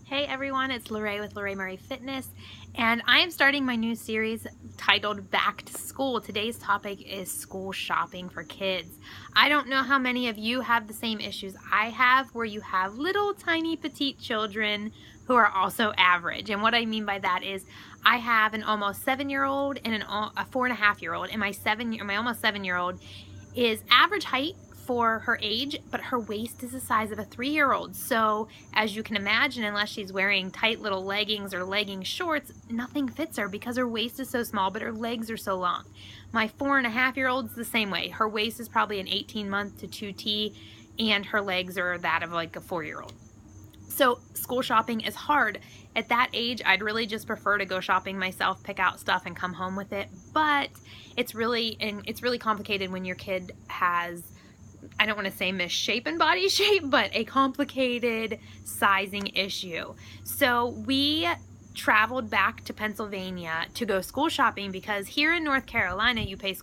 Hey everyone, it's Lorraine with Lorraine Murray Fitness, and I am starting my new series titled Back to School. Today's topic is school shopping for kids. I don't know how many of you have the same issues I have, where you have little tiny petite children who are also average. And what I mean by that is I have an almost 7-year-old and a 4.5-year-old, and my almost 7-year-old is average height for her age, but her waist is the size of a 3-year-old. So as you can imagine, unless she's wearing tight little leggings or legging shorts, nothing fits her because her waist is so small, but her legs are so long. My 4.5-year-old's the same way. Her waist is probably an 18-month to 2T, and her legs are that of like a 4-year-old. So school shopping is hard. At that age, I'd really just prefer to go shopping myself, pick out stuff, and come home with it. But it's really complicated when your kid has, I don't want to say misshapen body shape, but a complicated sizing issue. So we traveled back to Pennsylvania to go school shopping because here in North Carolina you pay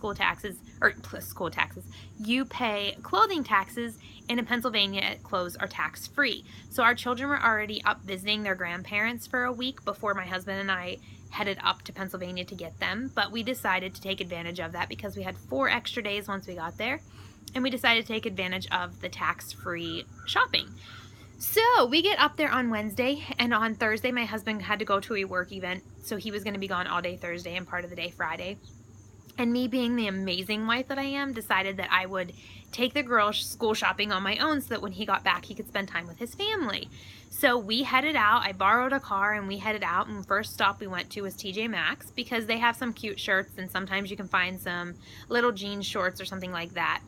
you pay clothing taxes, and in Pennsylvania clothes are tax-free. So our children were already up visiting their grandparents for a week before my husband and I headed up to Pennsylvania to get them, but we decided to take advantage of that because we had 4 extra days once we got there, and we decided to take advantage of the tax-free shopping. So we get up there on Wednesday, and on Thursday my husband had to go to a work event, so he was going to be gone all day Thursday and part of the day Friday. And me, being the amazing wife that I am, decided that I would take the girls school shopping on my own so that when he got back he could spend time with his family. So we headed out. I borrowed a car and we headed out, and the first stop we went to was TJ Maxx because they have some cute shirts, and sometimes you can find some little jean shorts or something like that.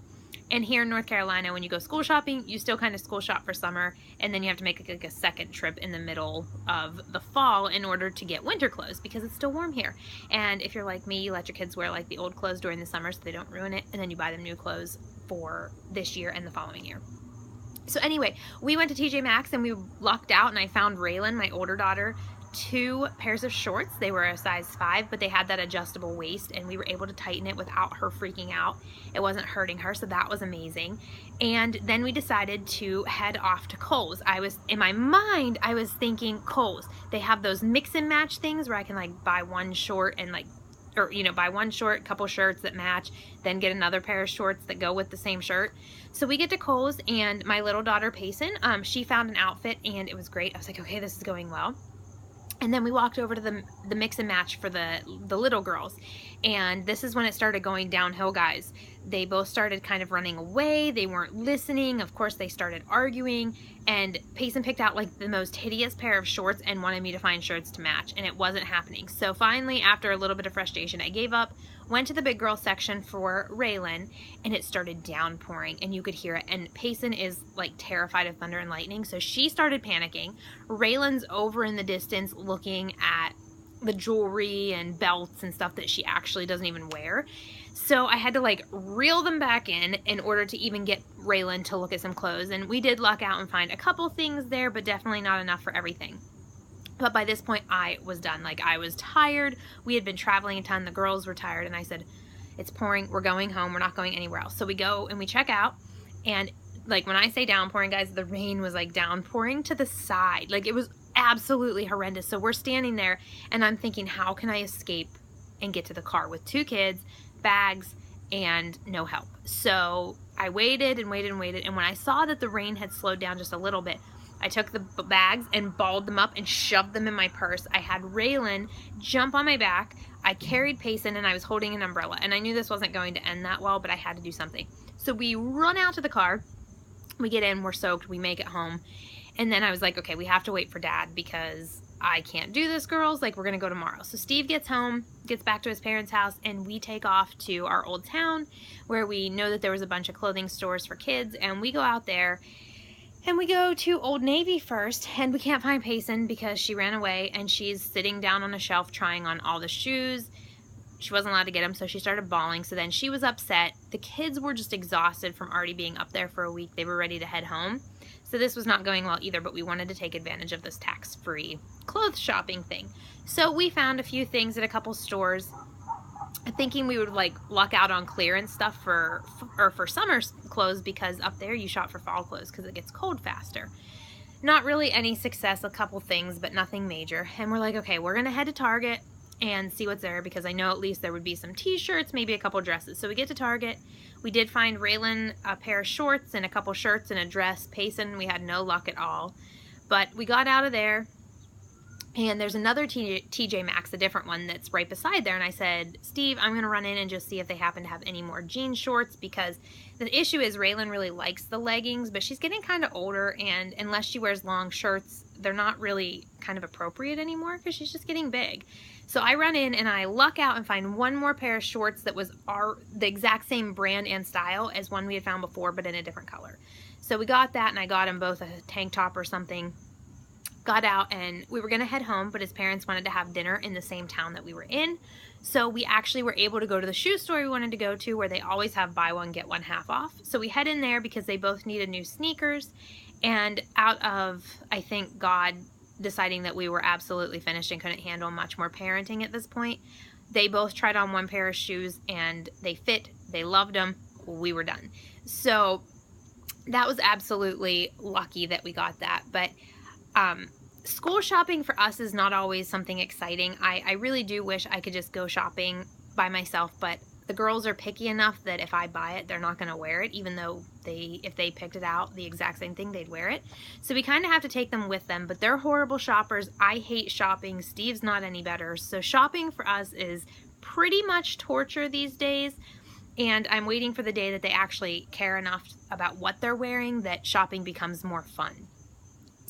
And here in North Carolina, when you go school shopping, you still kind of school shop for summer, and then you have to make like a second trip in the middle of the fall in order to get winter clothes because it's still warm here. And if you're like me, you let your kids wear like the old clothes during the summer so they don't ruin it, and then you buy them new clothes for this year and the following year. So anyway, we went to TJ Maxx and we lucked out, and I found Raylan, my older daughter, 2 pairs of shorts. They were a size 5, but they had that adjustable waist, and we were able to tighten it without her freaking out. It wasn't hurting her, so that was amazing. And then we decided to head off to Kohl's. In my mind, I was thinking Kohl's. They have those mix and match things where I can like buy one short and buy one short, couple shirts that match, then get another pair of shorts that go with the same shirt. So we get to Kohl's, and my little daughter Payson, she found an outfit, and it was great. I was like, okay, this is going well. And then we walked over to the mix and match for the little girls. And this is when it started going downhill, guys. They both started kind of running away. They weren't listening. Of course, they started arguing. And Payson picked out like the most hideous pair of shorts and wanted me to find shirts to match. And it wasn't happening. So finally, after a little bit of frustration, I gave up, went to the big girl section for Raylan, and it started downpouring, and you could hear it. And Payson is like terrified of thunder and lightning, so she started panicking. Raylan's over in the distance looking at the jewelry and belts and stuff that she actually doesn't even wear. So I had to like reel them back in order to even get Raylan to look at some clothes. And we did luck out and find a couple things there, but definitely not enough for everything. But by this point, I was done. Like, I was tired. We had been traveling a ton. The girls were tired. And I said, it's pouring. We're going home. We're not going anywhere else. So we go and we check out. And, like, when I say downpouring, guys, the rain was, like, downpouring to the side. Like, it was absolutely horrendous. So we're standing there. And I'm thinking, how can I escape and get to the car with 2 kids, bags, and no help? So I waited and waited and waited. And when I saw that the rain had slowed down just a little bit, I took the bags and balled them up and shoved them in my purse. I had Raylan jump on my back. I carried Payson, and I was holding an umbrella. And I knew this wasn't going to end that well, but I had to do something. So we run out to the car. We get in. We're soaked. We make it home. And then I was like, okay, we have to wait for Dad because I can't do this, girls. Like, we're going to go tomorrow. So Steve gets home, gets back to his parents' house, and we take off to our old town where we know that there was a bunch of clothing stores for kids. And we go out there. And we go to Old Navy first, and we can't find Payson because she ran away, and she's sitting down on a shelf trying on all the shoes. She wasn't allowed to get them, so she started bawling. So then she was upset. The kids were just exhausted from already being up there for a week. They were ready to head home. So this was not going well either, but we wanted to take advantage of this tax-free clothes shopping thing. So we found a few things at a couple stores, thinking we would like luck out on clearance stuff for summer clothes, because up there you shop for fall clothes because it gets cold faster. not really any success, a couple things, but nothing major. And we're like, okay, we're gonna head to Target and see what's there, because I know at least there would be some t-shirts, maybe a couple dresses. So we get to Target. We did find Raylan a pair of shorts and a couple shirts and a dress. Payson, we had no luck at all. But we got out of there, and there's another TJ Maxx, a different one that's right beside there. And I said, Steve, I'm going to run in and just see if they happen to have any more jean shorts, because the issue is Raylan really likes the leggings, but she's getting kind of older, and unless she wears long shirts, they're not really kind of appropriate anymore because she's just getting big. So I run in and I luck out and find one more pair of shorts that was the exact same brand and style as one we had found before, but in a different color. So we got that, and I got him both a tank top or something. Got out, and we were gonna head home, but his parents wanted to have dinner in the same town that we were in. So we actually were able to go to the shoe store we wanted to go to, where they always have buy one, get one half off. So we head in there because they both needed new sneakers. And out of, I think, God deciding that we were absolutely finished and couldn't handle much more parenting at this point, they both tried on one pair of shoes and they fit, they loved them, we were done. So that was absolutely lucky that we got that. But school shopping for us is not always something exciting. I really do wish I could just go shopping by myself, but the girls are picky enough that if I buy it, they're not going to wear it, even though if they picked it out, the exact same thing, they'd wear it. So we kind of have to take them with them, but they're horrible shoppers. I hate shopping. Steve's not any better. So shopping for us is pretty much torture these days. And I'm waiting for the day that they actually care enough about what they're wearing that shopping becomes more fun.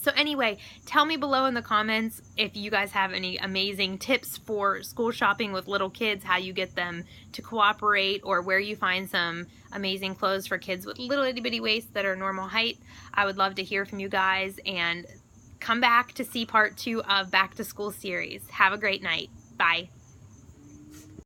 So anyway, tell me below in the comments if you guys have any amazing tips for school shopping with little kids, how you get them to cooperate, or where you find some amazing clothes for kids with little itty bitty waists that are normal height. I would love to hear from you guys, and come back to see part 2 of Back to School series. Have a great night. Bye.